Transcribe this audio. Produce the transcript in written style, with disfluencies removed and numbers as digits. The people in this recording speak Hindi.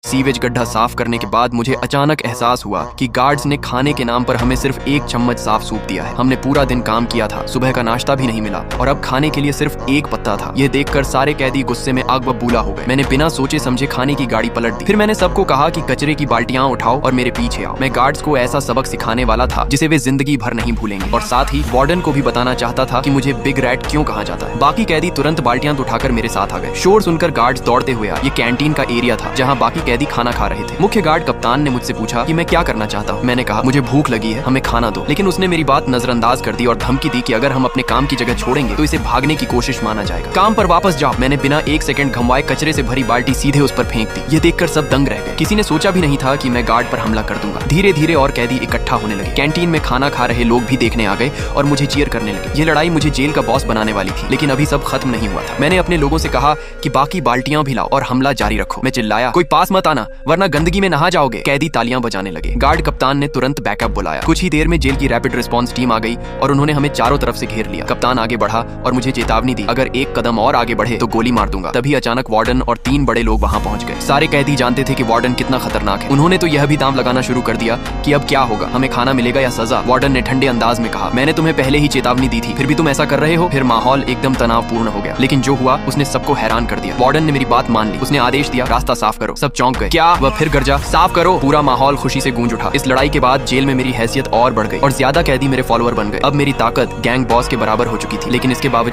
सीवेज गड्ढा साफ करने के बाद मुझे अचानक एहसास हुआ कि गार्ड्स ने खाने के नाम पर हमें सिर्फ एक चम्मच साफ सूप दिया है। हमने पूरा दिन काम किया था, सुबह का नाश्ता भी नहीं मिला और अब खाने के लिए सिर्फ एक पत्ता था। यह देखकर सारे कैदी गुस्से में आग बबूला हो गए। मैंने बिना सोचे समझे खाने की गाड़ी पलट दी। फिर मैंने सबको कहा कि कचरे की बाल्टियां उठाओ और मेरे पीछे आओ। मैं गार्ड्स को ऐसा सबक सिखाने वाला था जिसे वे जिंदगी भर नहीं भूलेंगे और साथ ही वार्डन को भी बताना चाहता था कि मुझे बिग रैट क्यों कहा जाता है। बाकी कैदी तुरंत बाल्टियां उठाकर मेरे साथ आ गए। शोर सुनकर गार्ड्स दौड़ते हुए आए। ये कैंटीन का एरिया था जहाँ बाकी कैदी खाना खा रहे थे। मुख्य गार्ड कप्तान ने मुझसे पूछा कि मैं क्या करना चाहता हूँ। मैंने कहा मुझे भूख लगी है, हमें खाना दो। लेकिन उसने मेरी बात नजरअंदाज कर दी और धमकी दी कि अगर हम अपने काम की जगह छोड़ेंगे तो इसे भागने की कोशिश माना जाएगा। काम पर वापस जाओ। मैंने बिना एक सेकंड घुमाए कचरे से भरी बाल्टी सीधे उस पर फेंक दी। ये देखकर सब दंग रह गए। किसी ने सोचा भी नहीं था कि मैं गार्ड पर हमला कर दूंगा। धीरे धीरे और कैदी इकट्ठा होने लगे। कैंटीन में खाना खा रहे लोग भी देखने आ गए और मुझे चीयर करने लगे। ये लड़ाई मुझे जेल का बॉस बनाने वाली थी, लेकिन अभी सब खत्म नहीं हुआ था। मैंने अपने लोगों से कहा कि बाकी बाल्टियां भी लाओ और हमला जारी रखो। मैं चिल्लाया, कोई पास मत आना वरना गंदगी में नहा जाओगे। कैदी तालियां बजाने लगे। गार्ड कप्तान ने तुरंत बैकअप बुलाया। कुछ ही देर में जेल की रैपिड रिस्पांस टीम आ गई और उन्होंने हमें चारों तरफ से घेर लिया। कप्तान आगे बढ़ा और मुझे चेतावनी दी, अगर एक कदम और आगे बढ़े तो गोली मार दूंगा। तभी अचानक वार्डन और 3 बड़े लोग वहां पहुंच गए। सारे कैदी जानते थे कि वार्डन कितना खतरनाक है। उन्होंने तो यह भी दांव लगाना शुरू कर दिया कि अब क्या होगा, हमें खाना मिलेगा या सजा। वार्डन ने ठंडे अंदाज में कहा, मैंने तुम्हें पहले ही चेतावनी दी थी, फिर भी तुम ऐसा कर रहे हो। फिर माहौल एकदम तनावपूर्ण हो गया, लेकिन जो हुआ उसने सबको हैरान कर दिया। वार्डन ने मेरी बात मान ली। उसने आदेश दिया, रास्ता साफ करो। सब चौंक गए। क्या? वह फिर गरजा, साफ करो। पूरा माहौल खुशी से गूंज उठा। इस लड़ाई के बाद जेल में मेरी हैसियत और बढ़ गई और ज्यादा कैदी मेरे फॉलोअर बन गए। अब मेरी ताकत गैंग बॉस के बराबर हो चुकी थी, लेकिन इसके बावजूद